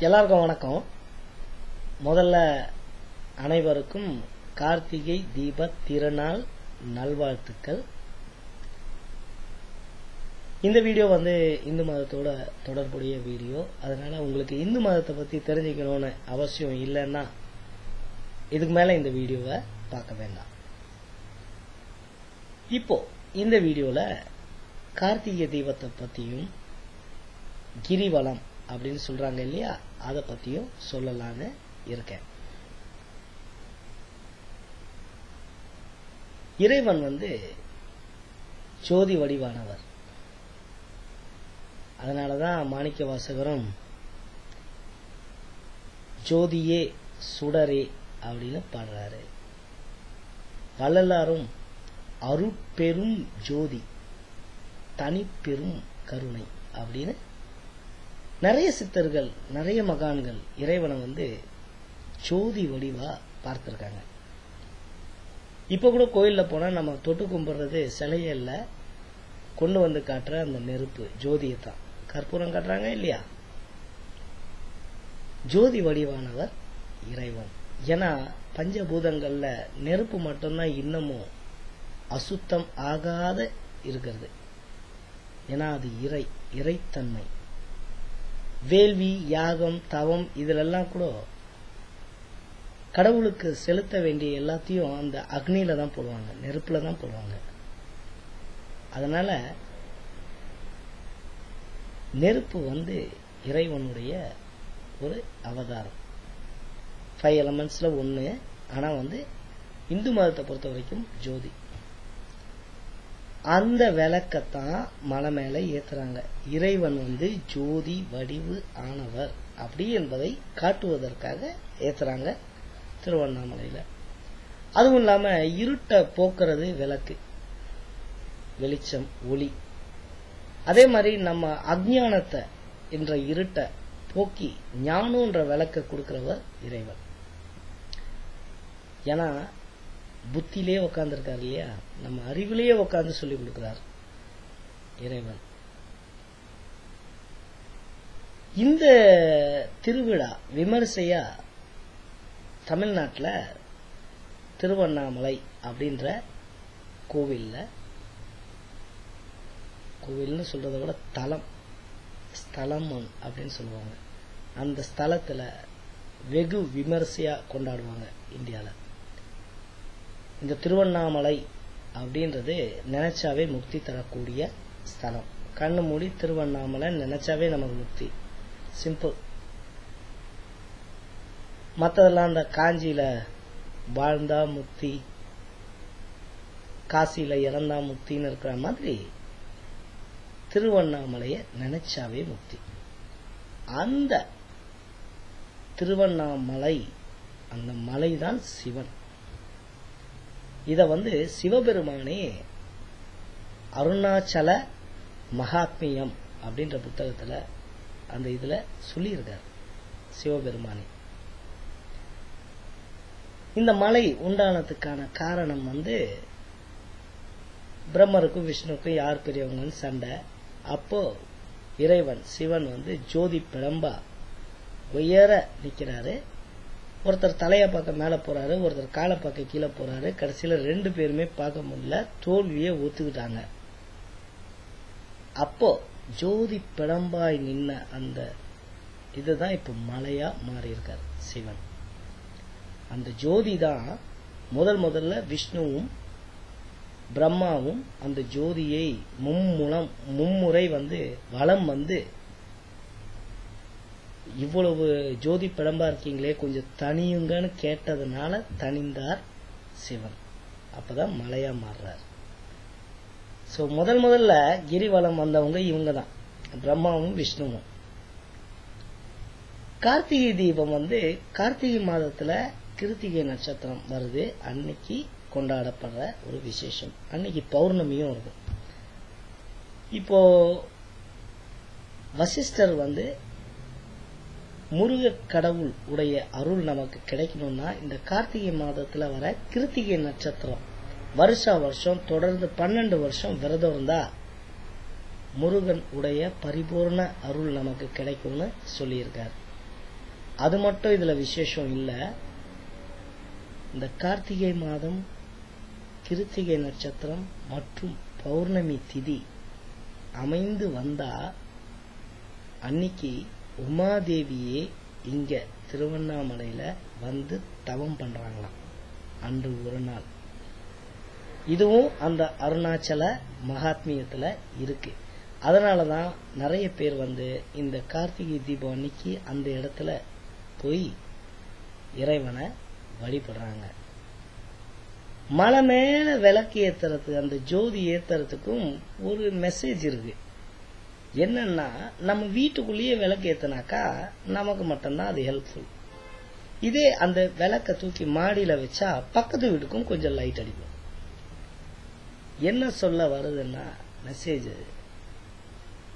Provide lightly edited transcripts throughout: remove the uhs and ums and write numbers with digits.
எல்லாருக்கும் வணக்கம். முதல்ல அனைவருக்கும் கார்த்திகை தீப திருநாள் நல்வாழ்த்துக்கள். இந்த வீடியோ இந்து மதத்தோட தொடர்புடைய வீடியோ. அதனால உங்களுக்கு இந்து மதத்தை பத்தி தெரிஞ்சுக்கணும்னு அவசியம் இல்லைன்னா இதுக்கு மேல இந்த வீடியோவை பார்க்க வேண்டாம். இப்போ இந்த வீடியோல கார்த்திகை தீபத்தை பத்தியும் கிரிவலம் அப்படின்னு சொல்றாங்க இல்லையா, அதை பத்தியும் சொல்லலான்னு இருக்கேன். இறைவன் ஜோதி வடிவானவர். அதனாலதான் மாணிக்க வாசகரும் ஜோதியே சுடரே அப்படின்னு பாடுறாரு. வள்ளலாரும் அருட்பெரும் ஜோதி தனிப்பெரும் கருணை அப்படின்னு நிறைய சித்தர்கள், நிறைய மகான்கள் இறைவனை ஜோதி வடிவா பார்த்திருக்காங்க. இப்ப கூட கோயில்ல போனா நம்ம தொட்டு கும்பிடுறது சிலைய இல்ல, கொண்டு காட்டுற அந்த நெருப்பு ஜோதியத்தான். கற்பூரம் காட்டுறாங்க இல்லையா, ஜோதி வடிவானவர் இறைவன். ஏன்னா பஞ்சபூதங்கள்ல நெருப்பு மட்டும்தான் இன்னமும் அசுத்தம் ஆகாத இருக்கிறது. ஏன்னா அது இறைத்தன்மை. வேள்வி, யாகம், தவம் இதிலெல்லாம் கூட கடவுளுக்கு செலுத்த வேண்டிய எல்லாத்தையும் அந்த அக்னியில தான் போடுவாங்க, நெருப்புல தான் போடுவாங்க. அதனால நெருப்பு இறைவனுடைய ஒரு அவதாரம். 5 எலமெண்ட்ஸ்ல ஒண்ணு. ஆனா இந்து மதத்தை பொறுத்த வரைக்கும் ஜோதி. அந்த விளக்கத்தான் மலை மேல ஏத்துறாங்க. இறைவன் ஜோதி வடிவு ஆனவர் அப்படி என்பதை காட்டுவதற்காக ஏத்துறாங்க திருவண்ணாமலையில. அதுவும் இல்லாம இருட்ட போக்குறது விளக்கு, வெளிச்சம், ஒளி. அதே மாதிரி நம்ம அஞ்ஞானத்தை என்ற இருட்ட போக்கி ஞானம்ன்ற விளக்க கொடுக்கிறவர் இறைவன். ஏன்னா புத்தியிலே உட்கார்ந்துருக்காரு இல்லையா, நம்ம அறிவிலேயே உட்கார்ந்து சொல்லி கொடுக்கிறார் இறைவன். இந்த திருவிழா விமர்சையா தமிழ்நாட்டில் திருவண்ணாமலை அப்படின்ற கோவில்னு சொல்றதை விட ஸ்தலம் அப்படின்னு சொல்லுவாங்க. அந்த ஸ்தலத்துல வெகு விமர்சையா கொண்டாடுவாங்க இந்தியால. இந்த திருவண்ணாமலை அப்படின்றது நினைச்சாவே முக்தி தரக்கூடிய ஸ்தலம். கண்ணு மூடி திருவண்ணாமலை நினைச்சாவே நமக்கு முக்தி. சிம்பிள். மற்றதெல்லாம் அந்த காஞ்சியில வாழ்ந்தா முக்தி, காசியில இறந்தா முக்தின்னு இருக்கிற மாதிரி திருவண்ணாமலைய நினைச்சாவே முக்தி. அந்த திருவண்ணாமலை, அந்த மலைதான் சிவன். இத சிவபெருமானே அருணாச்சல மகாத்மியம் அப்படின்ற புத்தகத்துல அந்த இதுல சொல்லி இருக்கார் சிவபெருமானே. இந்த மலை உண்டானதுக்கான காரணம் பிரம்மருக்கும் விஷ்ணுக்கும் யார் பெரியவங்கன்னு சண்டை. அப்போ இறைவன் சிவன் ஜோதி பிழம்பா உயர நிக்கிறாரு. ஒருத்தர் தலைய பார்க்க மேல போறாரு, ஒருத்தர் காலை பார்க்க கீழே போறாரு. கடைசியில 2 பேருமே பார்க்க முடியல, தோல்வியை ஒத்துக்கிட்டாங்க. அப்போ ஜோதி பிழம்பாய் நின்ன அந்த இதுதான் இப்ப மலையா மாறி இருக்காரு சிவன். அந்த ஜோதி தான் முதல்ல விஷ்ணுவும் பிரம்மாவும் அந்த ஜோதியை மும்முறை வலம் இவ்வளவு ஜோதி பிழம்பா இருக்கீங்களே, கொஞ்சம் தனியுங்கன்னு கேட்டதுனால தனிந்தார் சிவன். அப்பதான் மலையா மாறுறார். சோ முதல்ல கிரிவலம் வந்தவங்க இவங்க தான், பிரம்மாவும் விஷ்ணுவும். கார்த்திகை தீபம் கார்த்திகை மாதத்துல கிருத்திகை நட்சத்திரம் வருது, அன்னைக்கு கொண்டாடப்படுற ஒரு விசேஷம். அன்னைக்கு பௌர்ணமியும் இருக்கும். இப்போ வசிஷ்டர் முருக கடவுள் உடைய அருள் நமக்கு கிடைக்கணும்னா இந்த கார்த்திகை மாதத்துல வர கிருத்திகை நட்சத்திரம் வருஷம் தொடர்ந்து 12 வருஷம் விரதம் இருந்தா முருகன் உடைய பரிபூர்ண அருள் நமக்கு கிடைக்கும்னு சொல்லியிருக்கார். அது மட்டும் இதுல விசேஷம் இல்ல. இந்த கார்த்திகை மாதம் கிருத்திகை நட்சத்திரம் மற்றும் பௌர்ணமி திதி அமைந்து வந்தா அன்னைக்கு உமாதேவியே இங்க திருவண்ணாமலையில வந்து தவம் பண்றாங்களாம். அன்று ஒரு நாள். இதுவும் அந்த அருணாச்சல மகாத்மியத்துல இருக்கு. அதனாலதான் நிறைய பேர் வந்து இந்த கார்த்திகை தீபம் அன்னைக்கு அந்த இடத்துல போய் இறைவனை வழிபடுறாங்க. மலை மேல விளக்கு ஏத்துறது, அந்த ஜோதி ஏத்துறதுக்கும் ஒரு மெசேஜ் இருக்கு. என்னன்னா, நம்ம வீட்டுக்குள்ளேயே விளக்கு ஏத்தினாக்கா நமக்கு மட்டும்தான் அது ஹெல்ப்ஃபுல். இதே அந்த விளக்க தூக்கி மாடியில வச்சா பக்கத்து வீட்டுக்கும் கொஞ்சம் லைட் அடிக்கும். என்ன சொல்ல வருதுன்னா மெசேஜ்,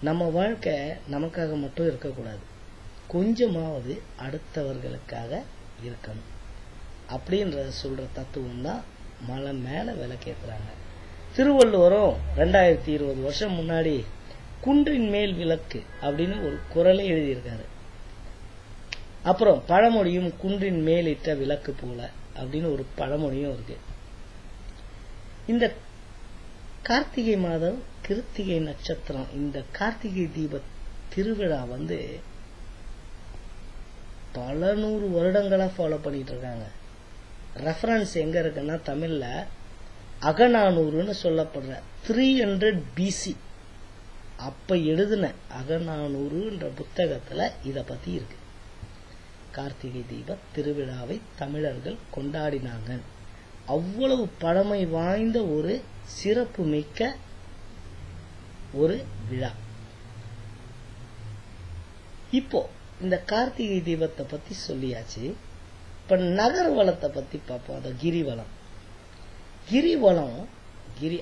நம்ம வாழ்க்கை நமக்காக மட்டும் இருக்கக்கூடாது, கொஞ்சமாவது அடுத்தவர்களுக்காக இருக்கணும் அப்படின்றத சொல்ற தத்துவம் தான் மலை மேல விளக்கேத்துறாங்க. திருவள்ளுவரும் 2020 வருஷம் முன்னாடி குன்றின் மேல் விளக்கு அப்படின்னு ஒரு குறளை எழுதியிருக்காரு. அப்புறம் பழமொழியும் குன்றின் மேலிட்ட விளக்கு போல அப்படின்னு ஒரு பழமொழியும் இருக்கு. இந்த கார்த்திகை மாதம் கிருத்திகை நட்சத்திரம், இந்த கார்த்திகை தீப திருவிழா வந்து பல 100 வருடங்களா ஃபாலோ பண்ணிட்டு இருக்காங்க. ரெஃபரன்ஸ் எங்க இருக்குன்னா தமிழ்ல அகநானூறுன்னு சொல்லப்படுற 300 BC அப்ப எழுதின அகநானூறுன்ற புத்தகத்துல இத பத்தி இருக்கு. கார்த்திகை தீப திருவிழாவை தமிழர்கள் கொண்டாடினாங்க. அவ்வளவு பழமை வாய்ந்த ஒரு சிறப்பு மிக்க ஒரு விழா. இப்போ இந்த கார்த்திகை தீபத்தை பத்தி சொல்லியாச்சு. இப்ப நகர்வலத்தை பத்தி பார்ப்போம். அது கிரிவலம். கிரிவலம்,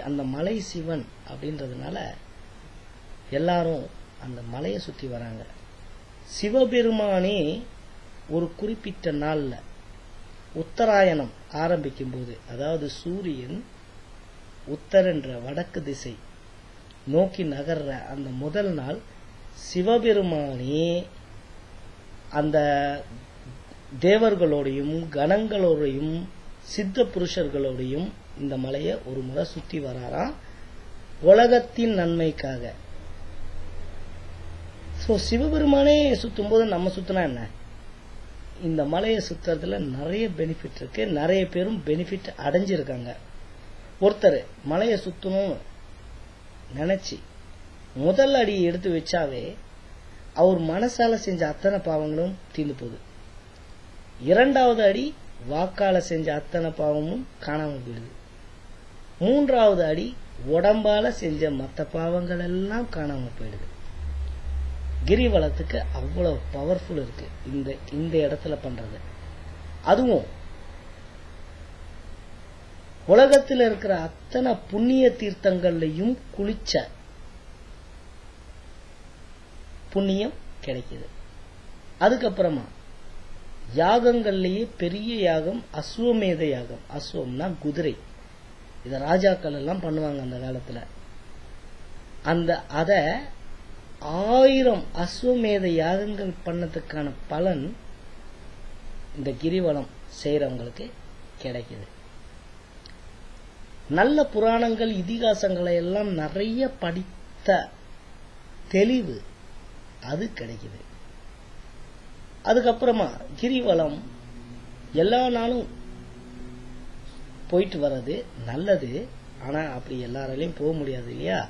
அந்த மலை சிவன் அப்படின்றதுனால எல்லாரும் அந்த மலையை சுத்தி வராங்க. சிவபெருமானே ஒரு குறிப்பிட்ட நாள்ல உத்தராயணம் ஆரம்பிக்கும் போது, அதாவது சூரியன் உத்தர் என்ற வடக்கு திசை நோக்கி நகர்ற அந்த முதல் நாள் சிவபெருமானே அந்த தேவர்களோடையும் கணங்களோடையும் சித்த புருஷர்களோடையும் இந்த மலையை ஒரு முறை சுத்தி வராராம், உலகத்தின் நன்மைக்காக. சோ சிவபெருமானே சுத்தும் போது நம்ம சுத்தினா என்ன? இந்த மலையை சுத்துறதுல நிறைய பெனிஃபிட் இருக்கு. நிறைய பேரும் பெனிஃபிட் அடைஞ்சிருக்காங்க. ஒருத்தர் மலையை சுத்தணும் நினைச்சு முதல் அடியை எடுத்து வச்சாவே அவர் மனசால செஞ்ச அத்தனை பாவங்களும் தீர்ந்து போகுது. இரண்டாவது அடி வாக்கால செஞ்ச அத்தனை பாவமும் காணாம போயிடுது. மூன்றாவது அடி உடம்பால செஞ்ச மற்ற பாவங்கள் எல்லாம் காணாம போயிடுது. கிரிவலத்துக்கு அவ்வளவு பவர்ஃபுல் இருக்கு இந்த இடத்துல பண்றது. அதுவும் உலகத்தில் இருக்கிற அத்தனை புண்ணிய தீர்த்தங்கள்லையும் குளிச்ச புண்ணியம் கிடைக்குது. அதுக்கப்புறமா யாகங்கள்லயே பெரிய யாகம் அஸ்வமேத யாகம். அஸ்வம்னா குதிரை. இத ராஜாக்கள் எல்லாம் பண்ணுவாங்க அந்த காலத்துல. அத 1000 அஸ்வமேத யாகங்கள் பண்ணதுக்கான பலன் இந்த கிரிவலம் செய்யறவங்களுக்கு கிடைக்குது. நல்ல புராணங்கள் இதிகாசங்களை எல்லாம் நிறைய படித்த தெளிவு அது கிடைக்குது. அதுக்கப்புறமா கிரிவலம் எல்லா நாளும் போயிட்டு வர்றது நல்லது. ஆனா அப்படி எல்லாராலையும் போக முடியாது இல்லையா?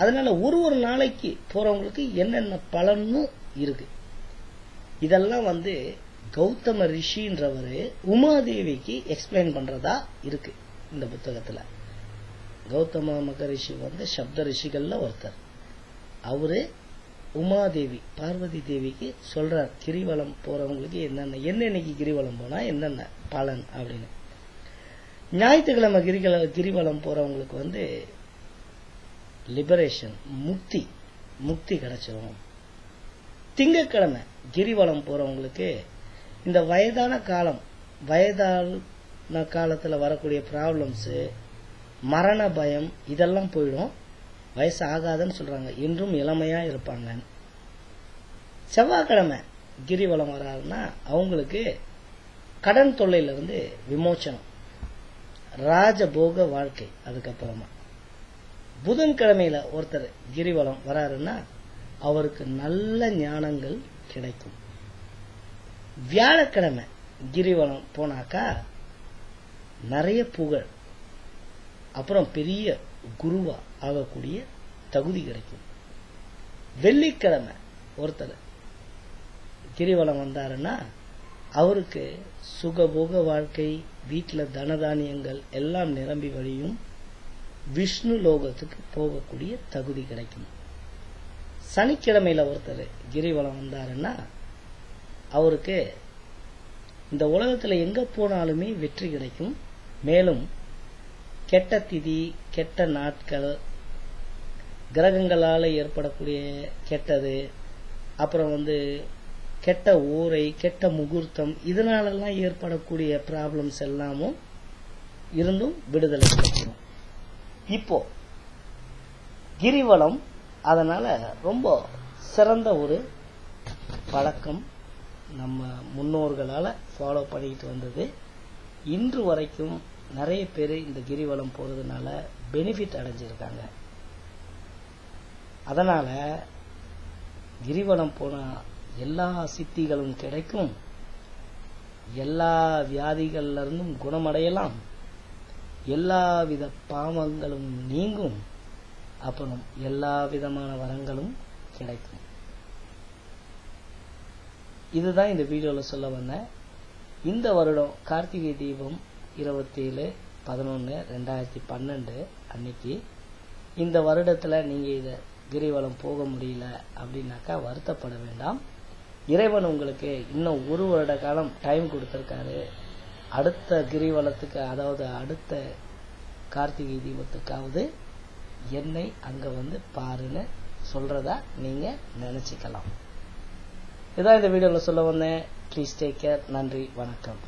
அதனால ஒரு நாளைக்கு போறவங்களுக்கு என்னென்ன பலன்னு இருக்கு. இதெல்லாம் கௌதம ரிஷின்றவரு உமாதேவிக்கு எக்ஸ்பிளைன் பண்றதா இருக்கு இந்த புத்தகத்துல. கௌதம மகரிஷி சப்த ரிஷிகள்ல ஒருத்தர். அவரு உமாதேவி பார்வதி தேவிக்கு சொல்றார் கிரிவலம் போறவங்களுக்கு என்னென்னைக்கு கிரிவலம் போனா என்னென்ன பலன் அப்படின்னு. ஞாயிற்றுக்கிழமை கிரிவலம் போறவங்களுக்கு லிபரேஷன் முக்தி கிடைச்சிடும். திங்கட்கிழமை கிரிவலம் போறவங்களுக்கு இந்த வயதான காலத்துல வரக்கூடிய ப்ராப்ளம்ஸ், மரண பயம் இதெல்லாம் போயிடும். வயசு ஆகாதுன்னு சொல்றாங்க, என்றும் இளமையா இருப்பாங்க. செவ்வாய்க்கிழமை கிரிவலம் வராருன்னா அவங்களுக்கு கடன் தொல்லையில இருந்து விமோச்சனம், ராஜபோக வாழ்க்கை. அதுக்கப்புறமா புதன்கிழமையில ஒருத்தர் கிரிவலம் வராருன்னா அவருக்கு நல்ல ஞானங்கள் கிடைக்கும். வியாழக்கிழமை கிரிவலம் போனாக்கா நிறைய புகழ், அப்புறம் பெரிய குருவா ஆகக்கூடிய தகுதி கிடைக்கும். வெள்ளிக்கிழமை ஒருத்தர் கிரிவலம் வந்தாருன்னா அவருக்கு சுகபோக வாழ்க்கை, வீட்டில் தனதானியங்கள் எல்லாம் நிரம்பி வழியும், விஷ்ணு லோகத்துக்கு போகக்கூடிய தகுதி கிடைக்கும். சனிக்கிழமையில ஒருத்தர் கிரிவலம் வந்தாருன்னா அவருக்கு இந்த உலகத்துல எங்க போனாலுமே வெற்றி கிடைக்கும். மேலும் கெட்ட திதி, கெட்ட நாட்கள், கிரகங்களால ஏற்படக்கூடிய கெட்டது, அப்புறம் கெட்ட ஊரை, கெட்ட முகூர்த்தம், இதனாலெல்லாம் ஏற்படக்கூடிய ப்ராப்ளம்ஸ் எல்லாமும் இருந்தும் விடுதலை கிடைக்கும். இப்போ கிரிவலம் அதனால ரொம்ப சிறந்த ஒரு பழக்கம், நம்ம முன்னோர்களால ஃபாலோ பண்ணிட்டு வந்தது. இன்று வரைக்கும் நிறைய பேர் இந்த கிரிவலம் போறதுனால பெனிஃபிட் அடைஞ்சிருக்காங்க. அதனால கிரிவலம் போனா எல்லா சித்திகளும் கிடைக்கும், எல்லா வியாதிகள்ல இருந்தும் குணமடையலாம், எல்லா வித பாவங்களும் நீங்கும், அப்புறம் எல்லா விதமான வரங்களும் கிடைக்கும். இதுதான் இந்த வீடியோல சொல்ல வந்தேன். இந்த வருடம் கார்த்திகை தீபம் 27/11/2012 அன்னைக்கு, இந்த வருடத்துல நீங்க இத கிரிவலம் போக முடியல அப்படின்னாக்கா வருத்தப்பட வேண்டாம். இறைவன் உங்களுக்கு இன்னும் 1 வருட காலம் டைம் கொடுத்திருக்காரு. அடுத்த கிரிவலத்துக்கு, அதாவது அடுத்த கார்த்திகை தீபத்துக்காவது என்னை அங்க பாருன்னு சொல்றதா நீங்க நினைச்சுக்கலாம். இதான் இந்த வீடியோல சொல்ல வந்தேன். Please take care. நன்றி, வணக்கம்.